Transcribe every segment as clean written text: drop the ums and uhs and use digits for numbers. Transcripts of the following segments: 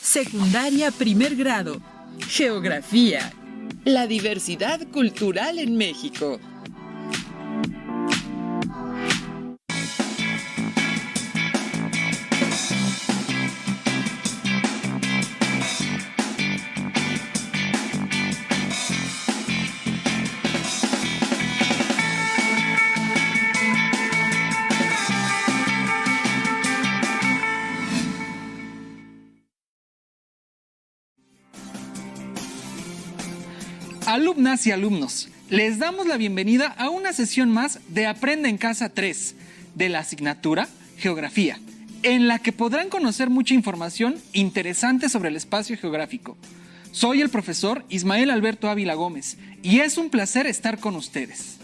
Secundaria primer grado. Geografía. La diversidad cultural en México. Alumnas y alumnos, les damos la bienvenida a una sesión más de Aprende en Casa 3 de la asignatura Geografía, en la que podrán conocer mucha información interesante sobre el espacio geográfico. Soy el profesor Ismael Alberto Ávila Gómez y es un placer estar con ustedes.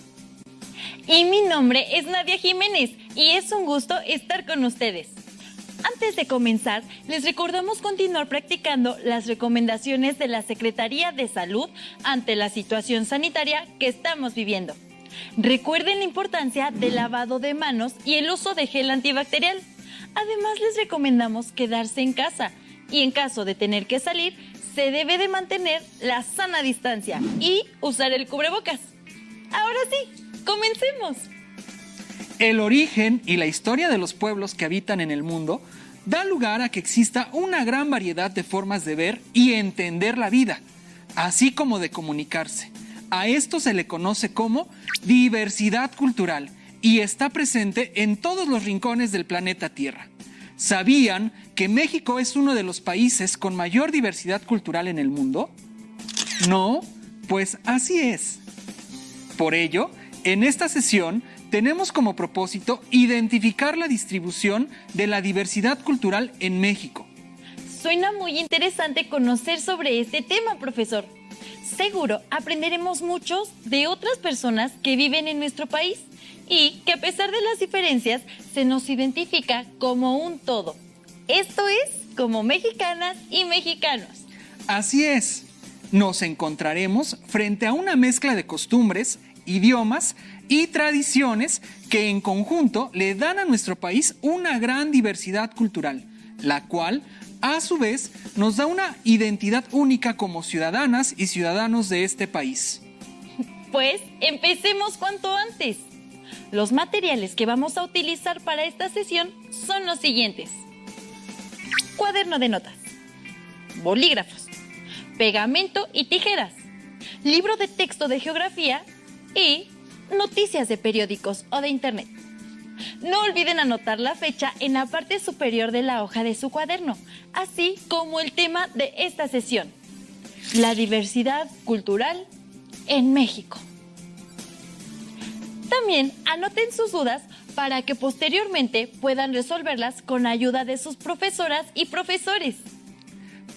Y mi nombre es Nadia Jiménez y es un gusto estar con ustedes. Antes de comenzar, les recordamos continuar practicando las recomendaciones de la Secretaría de Salud ante la situación sanitaria que estamos viviendo. Recuerden la importancia del lavado de manos y el uso de gel antibacterial. Además, les recomendamos quedarse en casa y en caso de tener que salir, se debe de mantener la sana distancia y usar el cubrebocas. Ahora sí, comencemos. El origen y la historia de los pueblos que habitan en el mundo da lugar a que exista una gran variedad de formas de ver y entender la vida, así como de comunicarse. A esto se le conoce como diversidad cultural y está presente en todos los rincones del planeta Tierra. ¿Sabían que México es uno de los países con mayor diversidad cultural en el mundo? ¿No? Pues así es. Por ello, en esta sesión tenemos como propósito identificar la distribución de la diversidad cultural en México. Suena muy interesante conocer sobre este tema, profesor. Seguro aprenderemos muchos de otras personas que viven en nuestro país y que a pesar de las diferencias se nos identifica como un todo. Esto es como mexicanas y mexicanos. Así es. Nos encontraremos frente a una mezcla de costumbres, idiomas y tradiciones que en conjunto le dan a nuestro país una gran diversidad cultural, la cual, a su vez, nos da una identidad única como ciudadanas y ciudadanos de este país. Pues empecemos cuanto antes. Los materiales que vamos a utilizar para esta sesión son los siguientes: cuaderno de notas, bolígrafos, pegamento y tijeras, libro de texto de geografía y noticias de periódicos o de internet. No olviden anotar la fecha en la parte superior de la hoja de su cuaderno, así como el tema de esta sesión: la diversidad cultural en México. También anoten sus dudas para que posteriormente puedan resolverlas con ayuda de sus profesoras y profesores.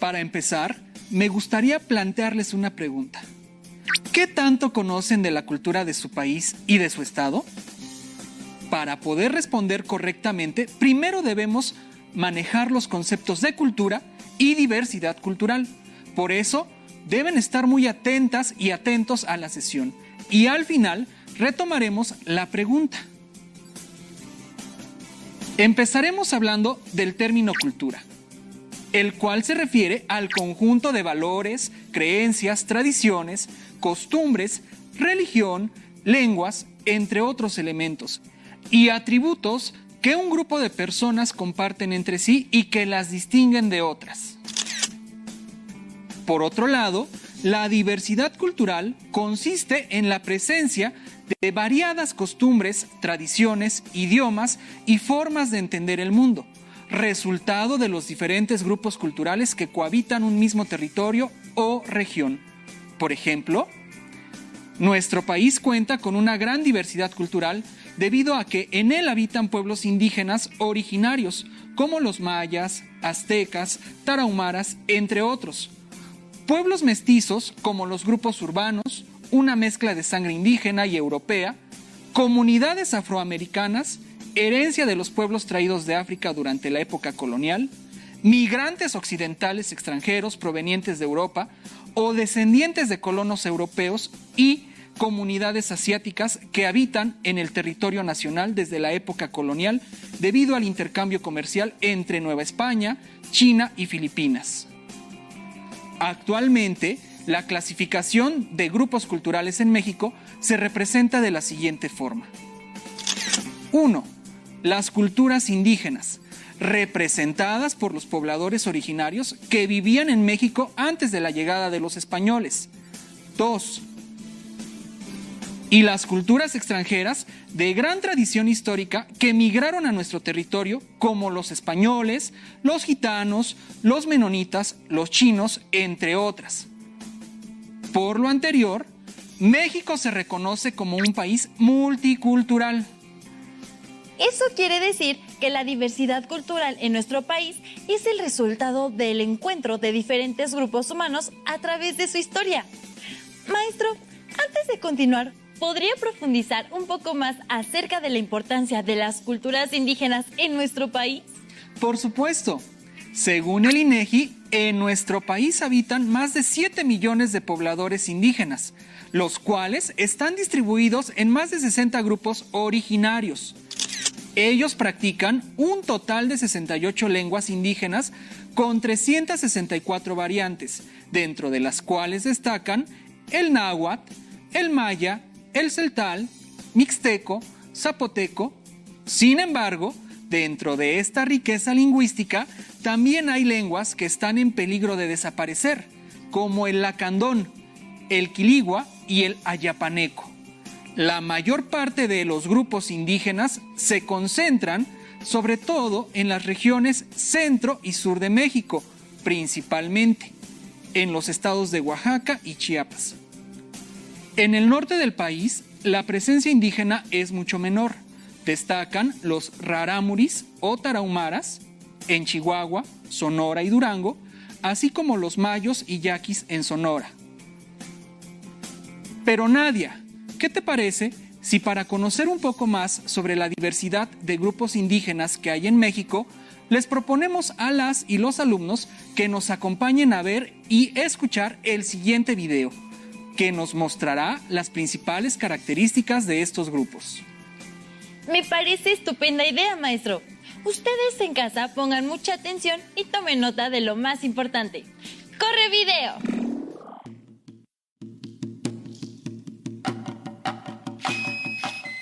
Para empezar, me gustaría plantearles una pregunta. ¿Qué tanto conocen de la cultura de su país y de su estado? Para poder responder correctamente, primero debemos manejar los conceptos de cultura y diversidad cultural. Por eso, deben estar muy atentas y atentos a la sesión. Y al final, retomaremos la pregunta. Empezaremos hablando del término cultura, el cual se refiere al conjunto de valores, creencias, tradiciones, costumbres, religión, lenguas, entre otros elementos, y atributos que un grupo de personas comparten entre sí y que las distinguen de otras. Por otro lado, la diversidad cultural consiste en la presencia de variadas costumbres, tradiciones, idiomas y formas de entender el mundo, resultado de los diferentes grupos culturales que cohabitan un mismo territorio o región. Por ejemplo, nuestro país cuenta con una gran diversidad cultural debido a que en él habitan pueblos indígenas originarios, como los mayas, aztecas, tarahumaras, entre otros. Pueblos mestizos, como los grupos urbanos, una mezcla de sangre indígena y europea, comunidades afroamericanas, herencia de los pueblos traídos de África durante la época colonial, migrantes occidentales extranjeros provenientes de Europa o descendientes de colonos europeos y comunidades asiáticas que habitan en el territorio nacional desde la época colonial debido al intercambio comercial entre Nueva España, China y Filipinas. Actualmente, la clasificación de grupos culturales en México se representa de la siguiente forma. 1. Las culturas indígenas, representadas por los pobladores originarios que vivían en México antes de la llegada de los españoles. 2. Y las culturas extranjeras de gran tradición histórica que migraron a nuestro territorio, como los españoles, los gitanos, los menonitas, los chinos, entre otras. Por lo anterior, México se reconoce como un país multicultural. Eso quiere decir que la diversidad cultural en nuestro país es el resultado del encuentro de diferentes grupos humanos a través de su historia. Maestro, antes de continuar, ¿podría profundizar un poco más acerca de la importancia de las culturas indígenas en nuestro país? Por supuesto. Según el INEGI, en nuestro país habitan más de 7 millones de pobladores indígenas, los cuales están distribuidos en más de 60 grupos originarios. Ellos practican un total de 68 lenguas indígenas con 364 variantes, dentro de las cuales destacan el náhuatl, el maya, el celtal, mixteco, zapoteco. Sin embargo, dentro de esta riqueza lingüística, también hay lenguas que están en peligro de desaparecer, como el lacandón, el quiligua y el ayapaneco. La mayor parte de los grupos indígenas se concentran sobre todo en las regiones centro y sur de México, principalmente en los estados de Oaxaca y Chiapas. En el norte del país, la presencia indígena es mucho menor. Destacan los rarámuris o tarahumaras en Chihuahua, Sonora y Durango, así como los mayos y yaquis en Sonora. Pero Nadia, ¿qué te parece si para conocer un poco más sobre la diversidad de grupos indígenas que hay en México, les proponemos a las y los alumnos que nos acompañen a ver y escuchar el siguiente video, que nos mostrará las principales características de estos grupos? Me parece estupenda idea, maestro. Ustedes en casa pongan mucha atención y tomen nota de lo más importante. ¡Corre video!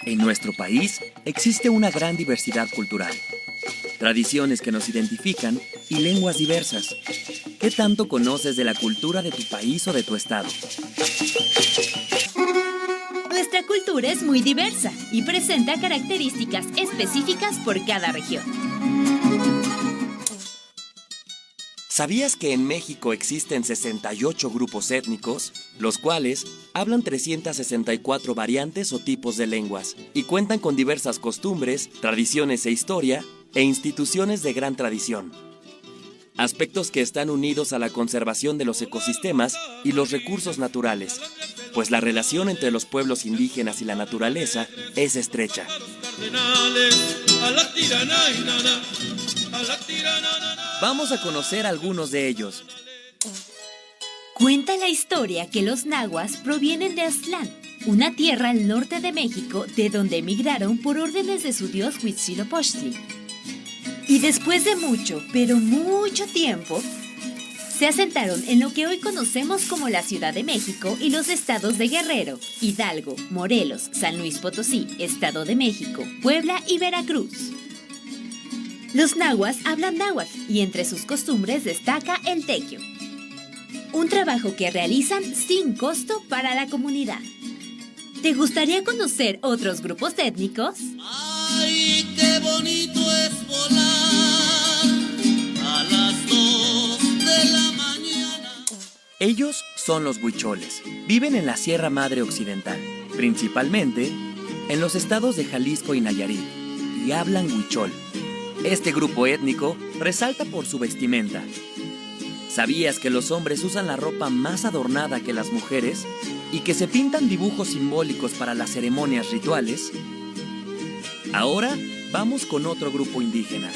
En nuestro país existe una gran diversidad cultural, tradiciones que nos identifican y lenguas diversas. ¿Qué tanto conoces de la cultura de tu país o de tu estado? Nuestra cultura es muy diversa y presenta características específicas por cada región. ¿Sabías que en México existen 68 grupos étnicos, los cuales hablan 364 variantes o tipos de lenguas y cuentan con diversas costumbres, tradiciones e historia e instituciones de gran tradición? Aspectos que están unidos a la conservación de los ecosistemas y los recursos naturales, pues la relación entre los pueblos indígenas y la naturaleza es estrecha. Vamos a conocer algunos de ellos. Cuenta la historia que los nahuas provienen de Aztlán, una tierra al norte de México de donde emigraron por órdenes de su dios Huitzilopochtli. Y después de mucho, pero mucho tiempo, se asentaron en lo que hoy conocemos como la Ciudad de México y los estados de Guerrero, Hidalgo, Morelos, San Luis Potosí, Estado de México, Puebla y Veracruz. Los nahuas hablan náhuatl y entre sus costumbres destaca el tequio, un trabajo que realizan sin costo para la comunidad. ¿Te gustaría conocer otros grupos étnicos? ¡Ay, qué bonito es volar a las 2 de la mañana! Ellos son los huicholes. Viven en la Sierra Madre Occidental, principalmente en los estados de Jalisco y Nayarit, y hablan huichol. Este grupo étnico resalta por su vestimenta. ¿Sabías que los hombres usan la ropa más adornada que las mujeres y que se pintan dibujos simbólicos para las ceremonias rituales? Ahora vamos con otro grupo indígena.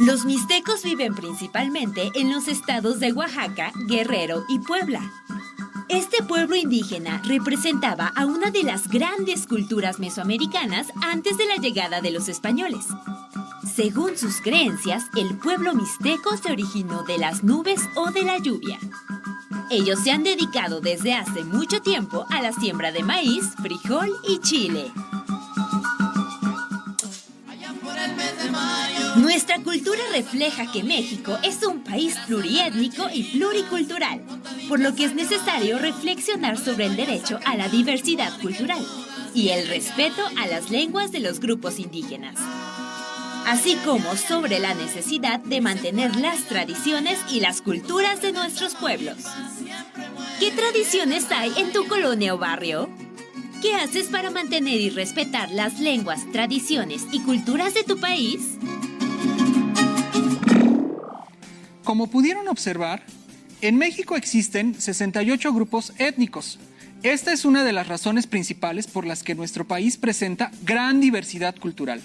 Los mixtecos viven principalmente en los estados de Oaxaca, Guerrero y Puebla. Este pueblo indígena representaba a una de las grandes culturas mesoamericanas antes de la llegada de los españoles. Según sus creencias, el pueblo mixteco se originó de las nubes o de la lluvia. Ellos se han dedicado desde hace mucho tiempo a la siembra de maíz, frijol y chile. Nuestra cultura refleja que México es un país pluriétnico y pluricultural, por lo que es necesario reflexionar sobre el derecho a la diversidad cultural y el respeto a las lenguas de los grupos indígenas, así como sobre la necesidad de mantener las tradiciones y las culturas de nuestros pueblos. ¿Qué tradiciones hay en tu colonia o barrio? ¿Qué haces para mantener y respetar las lenguas, tradiciones y culturas de tu país? Como pudieron observar, en México existen 68 grupos étnicos. Esta es una de las razones principales por las que nuestro país presenta gran diversidad cultural.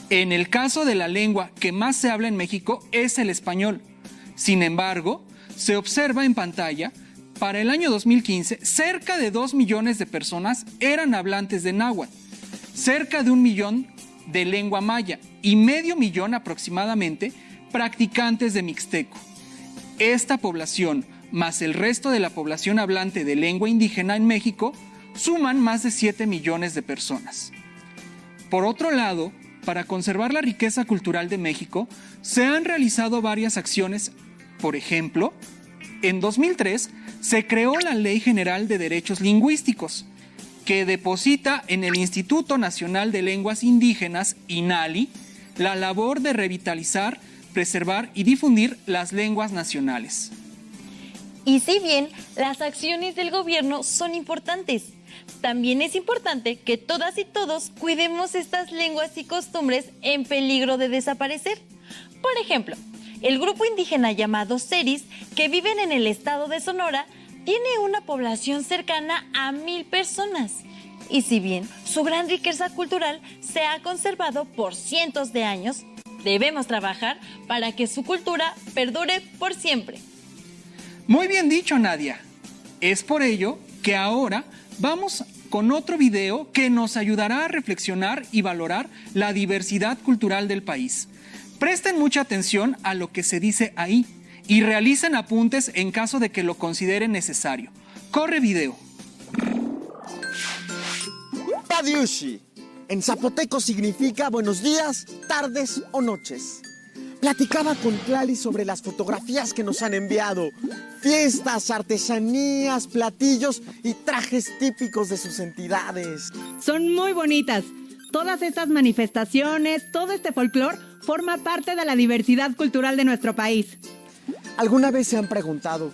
En el caso de la lengua que más se habla en México es el español. Sin embargo, se observa en pantalla, para el año 2015, cerca de 2 millones de personas eran hablantes de náhuatl, cerca de 1 millón de lengua maya y medio millón aproximadamente practicantes de mixteco. Esta población, más el resto de la población hablante de lengua indígena en México, suman más de 7 millones de personas. Por otro lado, para conservar la riqueza cultural de México, se han realizado varias acciones. Por ejemplo, en 2003 se creó la Ley General de Derechos Lingüísticos, que deposita en el Instituto Nacional de Lenguas Indígenas, INALI, la labor de revitalizar, preservar y difundir las lenguas nacionales. Y si bien las acciones del gobierno son importantes, también es importante que todas y todos cuidemos estas lenguas y costumbres en peligro de desaparecer. Por ejemplo, el grupo indígena llamado Seris, que viven en el estado de Sonora, tiene una población cercana a 1,000 personas. Y si bien su gran riqueza cultural se ha conservado por cientos de años, debemos trabajar para que su cultura perdure por siempre. Muy bien dicho, Nadia. Es por ello que ahora vamos con otro video que nos ayudará a reflexionar y valorar la diversidad cultural del país. Presten mucha atención a lo que se dice ahí y realicen apuntes en caso de que lo consideren necesario. Corre video. Padiushi. En zapoteco significa buenos días, tardes o noches. Platicaba con Clali sobre las fotografías que nos han enviado. Fiestas, artesanías, platillos y trajes típicos de sus entidades. Son muy bonitas. Todas estas manifestaciones, todo este folclore forma parte de la diversidad cultural de nuestro país. ¿Alguna vez se han preguntado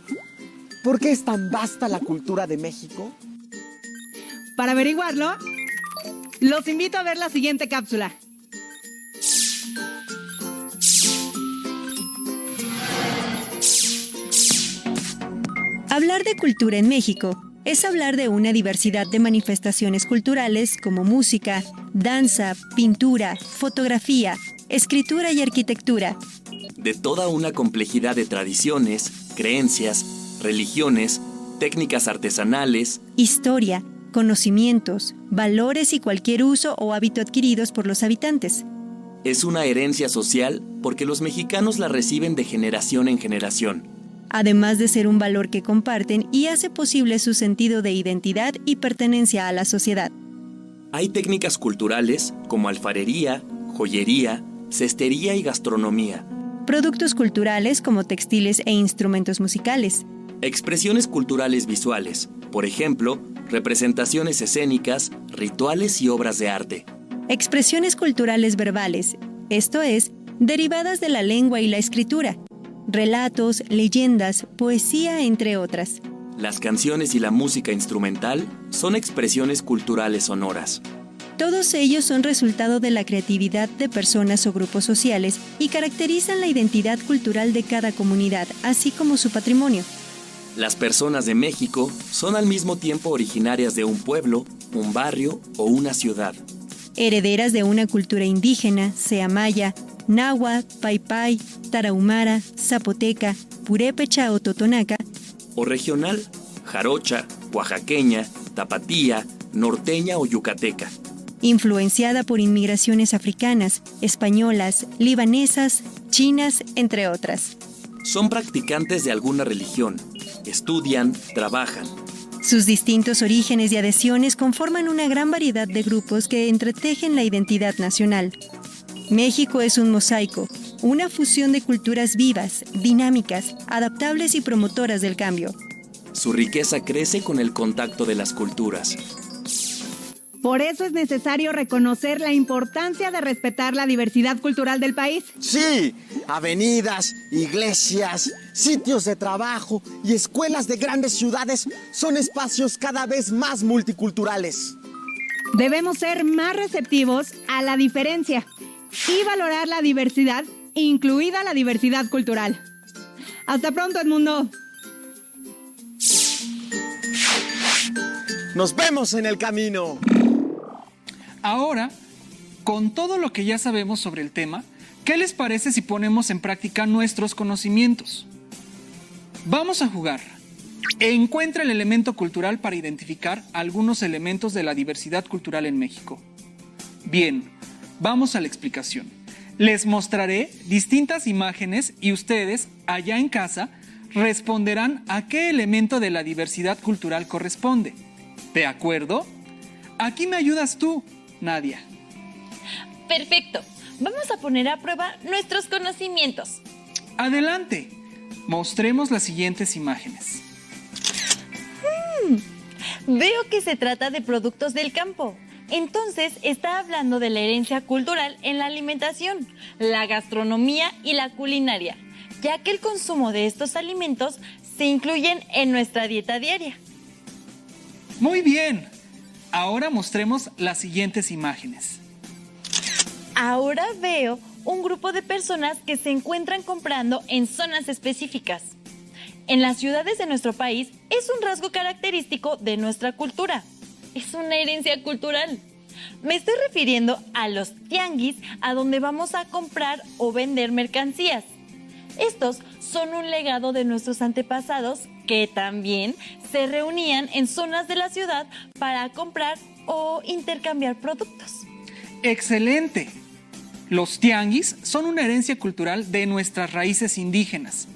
por qué es tan vasta la cultura de México? Para averiguarlo, los invito a ver la siguiente cápsula. Hablar de cultura en México es hablar de una diversidad de manifestaciones culturales como música, danza, pintura, fotografía, escritura y arquitectura. De toda una complejidad de tradiciones, creencias, religiones, técnicas artesanales, historia, conocimientos, valores y cualquier uso o hábito adquiridos por los habitantes. Es una herencia social porque los mexicanos la reciben de generación en generación. Además de ser un valor que comparten y hace posible su sentido de identidad y pertenencia a la sociedad. Hay técnicas culturales como alfarería, joyería, cestería y gastronomía. Productos culturales como textiles e instrumentos musicales. Expresiones culturales visuales, por ejemplo, representaciones escénicas, rituales y obras de arte. Expresiones culturales verbales, esto es, derivadas de la lengua y la escritura. Relatos, leyendas, poesía, entre otras. Las canciones y la música instrumental son expresiones culturales sonoras. Todos ellos son resultado de la creatividad de personas o grupos sociales y caracterizan la identidad cultural de cada comunidad, así como su patrimonio. Las personas de México son al mismo tiempo originarias de un pueblo, un barrio o una ciudad. Herederas de una cultura indígena, sea maya, náhuatl, paypay, tarahumara, zapoteca, purépecha o totonaca. O regional, jarocha, oaxaqueña, tapatía, norteña o yucateca. Influenciada por inmigraciones africanas, españolas, libanesas, chinas, entre otras. Son practicantes de alguna religión. Estudian, trabajan. Sus distintos orígenes y adhesiones conforman una gran variedad de grupos que entretejen la identidad nacional. México es un mosaico, una fusión de culturas vivas, dinámicas, adaptables y promotoras del cambio. Su riqueza crece con el contacto de las culturas. Por eso es necesario reconocer la importancia de respetar la diversidad cultural del país. Sí, avenidas, iglesias, sitios de trabajo y escuelas de grandes ciudades son espacios cada vez más multiculturales. Debemos ser más receptivos a la diferencia y valorar la diversidad, incluida la diversidad cultural. Hasta pronto, Edmundo. Nos vemos en el camino. Ahora, con todo lo que ya sabemos sobre el tema, ¿qué les parece si ponemos en práctica nuestros conocimientos? Vamos a jugar. Encuentra el elemento cultural para identificar algunos elementos de la diversidad cultural en México. Bien, vamos a la explicación. Les mostraré distintas imágenes y ustedes, allá en casa, responderán a qué elemento de la diversidad cultural corresponde. ¿De acuerdo? Aquí me ayudas tú, Nadia. Perfecto. Vamos a poner a prueba nuestros conocimientos. Adelante. Mostremos las siguientes imágenes. Veo que se trata de productos del campo. Entonces está hablando de la herencia cultural en la alimentación, la gastronomía y la culinaria, ya que el consumo de estos alimentos se incluyen en nuestra dieta diaria. Muy bien. Ahora mostremos las siguientes imágenes. Ahora veo un grupo de personas que se encuentran comprando en zonas específicas. En las ciudades de nuestro país es un rasgo característico de nuestra cultura. Es una herencia cultural. Me estoy refiriendo a los tianguis, a donde vamos a comprar o vender mercancías. Estos son un legado de nuestros antepasados que también se reunían en zonas de la ciudad para comprar o intercambiar productos. ¡Excelente! Los tianguis son una herencia cultural de nuestras raíces indígenas,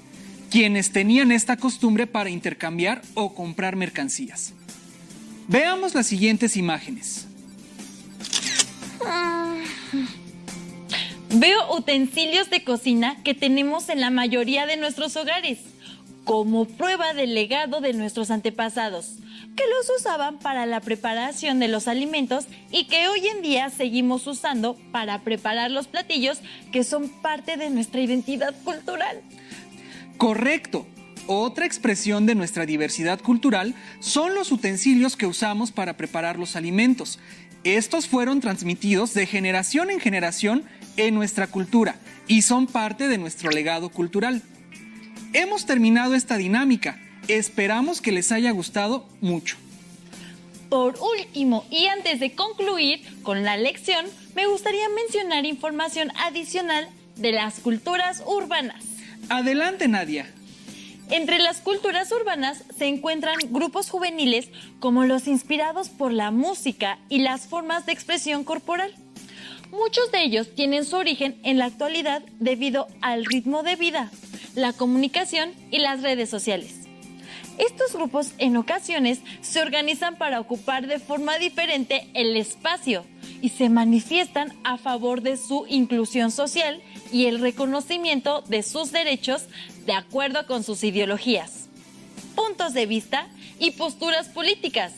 quienes tenían esta costumbre para intercambiar o comprar mercancías. Veamos las siguientes imágenes. Veo utensilios de cocina que tenemos en la mayoría de nuestros hogares, como prueba del legado de nuestros antepasados, que los usaban para la preparación de los alimentos y que hoy en día seguimos usando para preparar los platillos que son parte de nuestra identidad cultural. Correcto. Otra expresión de nuestra diversidad cultural son los utensilios que usamos para preparar los alimentos. Estos fueron transmitidos de generación en generación en nuestra cultura y son parte de nuestro legado cultural. Hemos terminado esta dinámica. Esperamos que les haya gustado mucho. Por último, y antes de concluir con la lección, me gustaría mencionar información adicional de las culturas urbanas. Adelante, Nadia. Entre las culturas urbanas se encuentran grupos juveniles como los inspirados por la música y las formas de expresión corporal. Muchos de ellos tienen su origen en la actualidad debido al ritmo de vida, la comunicación y las redes sociales. Estos grupos en ocasiones se organizan para ocupar de forma diferente el espacio y se manifiestan a favor de su inclusión social y el reconocimiento de sus derechos de acuerdo con sus ideologías, puntos de vista y posturas políticas,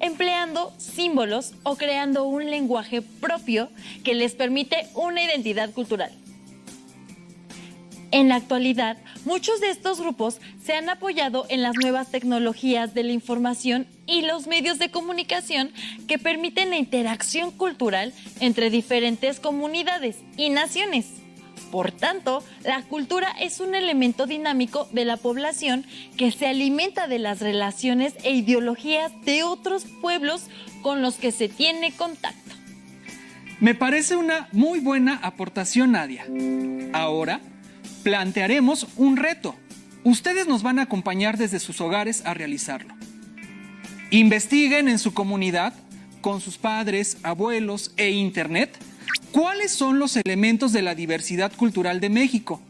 empleando símbolos o creando un lenguaje propio que les permite una identidad cultural. En la actualidad, muchos de estos grupos se han apoyado en las nuevas tecnologías de la información y los medios de comunicación que permiten la interacción cultural entre diferentes comunidades y naciones. Por tanto, la cultura es un elemento dinámico de la población que se alimenta de las relaciones e ideologías de otros pueblos con los que se tiene contacto. Me parece una muy buena aportación, Nadia. Ahora plantearemos un reto. Ustedes nos van a acompañar desde sus hogares a realizarlo. Investiguen en su comunidad, con sus padres, abuelos e internet, cuáles son los elementos de la diversidad cultural de México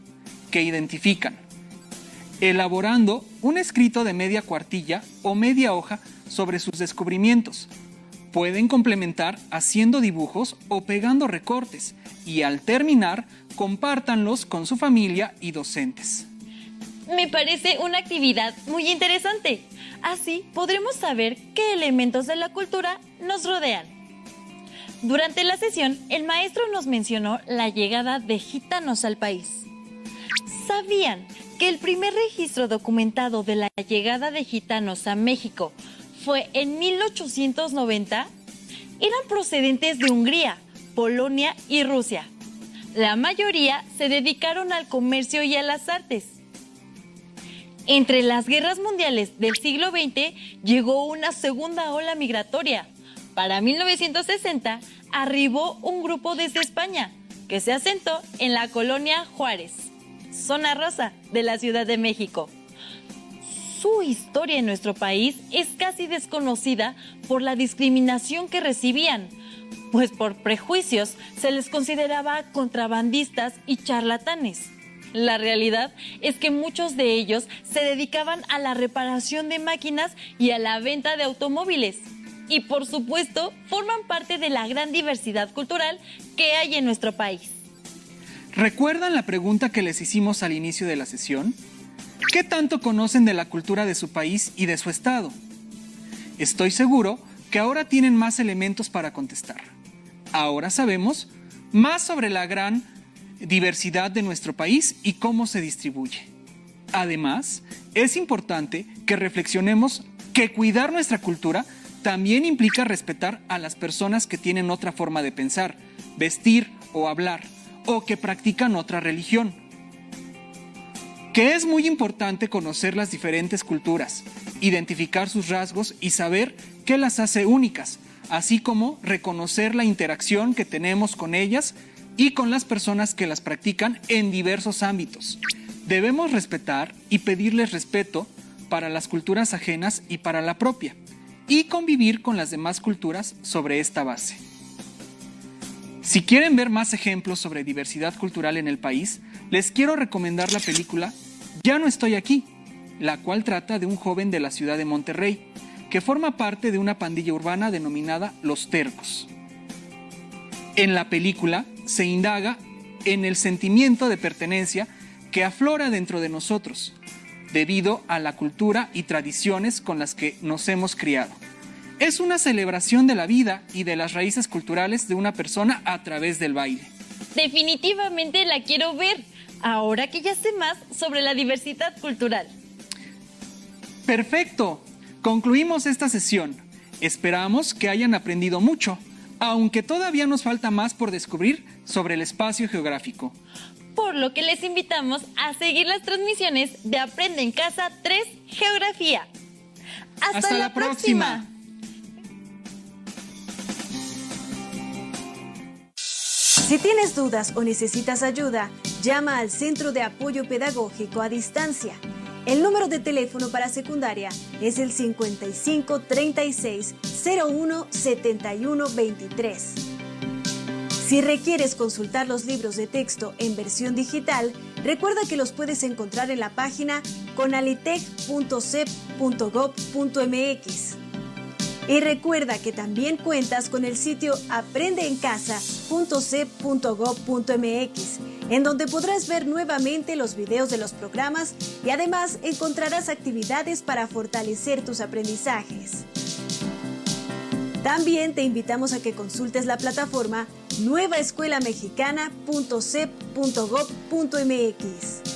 que identifican, elaborando un escrito de media cuartilla o media hoja sobre sus descubrimientos. Pueden complementar haciendo dibujos o pegando recortes y al terminar, compártanlos con su familia y docentes. Me parece una actividad muy interesante. Así podremos saber qué elementos de la cultura nos rodean. Durante la sesión, el maestro nos mencionó la llegada de gitanos al país. ¿Sabían que el primer registro documentado de la llegada de gitanos a México fue en 1890? Eran procedentes de Hungría, Polonia y Rusia. La mayoría se dedicaron al comercio y a las artes. Entre las guerras mundiales del siglo XX llegó una segunda ola migratoria. Para 1960 arribó un grupo desde España que se asentó en la colonia Juárez, zona rosa de la Ciudad de México. Su historia en nuestro país es casi desconocida por la discriminación que recibían, pues por prejuicios se les consideraba contrabandistas y charlatanes. La realidad es que muchos de ellos se dedicaban a la reparación de máquinas y a la venta de automóviles. Y por supuesto, forman parte de la gran diversidad cultural que hay en nuestro país. ¿Recuerdan la pregunta que les hicimos al inicio de la sesión? ¿Qué tanto conocen de la cultura de su país y de su estado? Estoy seguro que ahora tienen más elementos para contestar. Ahora sabemos más sobre la gran diversidad de nuestro país y cómo se distribuye. Además, es importante que reflexionemos que cuidar nuestra cultura también implica respetar a las personas que tienen otra forma de pensar, vestir o hablar, o que practican otra religión. Que es muy importante conocer las diferentes culturas, identificar sus rasgos y saber qué las hace únicas, así como reconocer la interacción que tenemos con ellas y con las personas que las practican en diversos ámbitos. Debemos respetar y pedirles respeto para las culturas ajenas y para la propia, y convivir con las demás culturas sobre esta base. Si quieren ver más ejemplos sobre diversidad cultural en el país, les quiero recomendar la película Ya no estoy aquí, la cual trata de un joven de la ciudad de Monterrey, que forma parte de una pandilla urbana denominada Los Tercos. En la película se indaga en el sentimiento de pertenencia que aflora dentro de nosotros, debido a la cultura y tradiciones con las que nos hemos criado. Es una celebración de la vida y de las raíces culturales de una persona a través del baile. Definitivamente la quiero ver, ahora que ya sé más sobre la diversidad cultural. ¡Perfecto! Concluimos esta sesión. Esperamos que hayan aprendido mucho, aunque todavía nos falta más por descubrir sobre el espacio geográfico. Por lo que les invitamos a seguir las transmisiones de Aprende en Casa 3 Geografía. ¡Hasta la próxima! Si tienes dudas o necesitas ayuda, llama al Centro de Apoyo Pedagógico a Distancia. El número de teléfono para secundaria es el 55 36 01 71 23. Si requieres consultar los libros de texto en versión digital, recuerda que los puedes encontrar en la página conalitec.cep.gov.mx. Y recuerda que también cuentas con el sitio aprendeencasa.cep.gov.mx, en donde podrás ver nuevamente los videos de los programas y además encontrarás actividades para fortalecer tus aprendizajes. También te invitamos a que consultes la plataforma nuevaescuelamexicana.cep.gov.mx.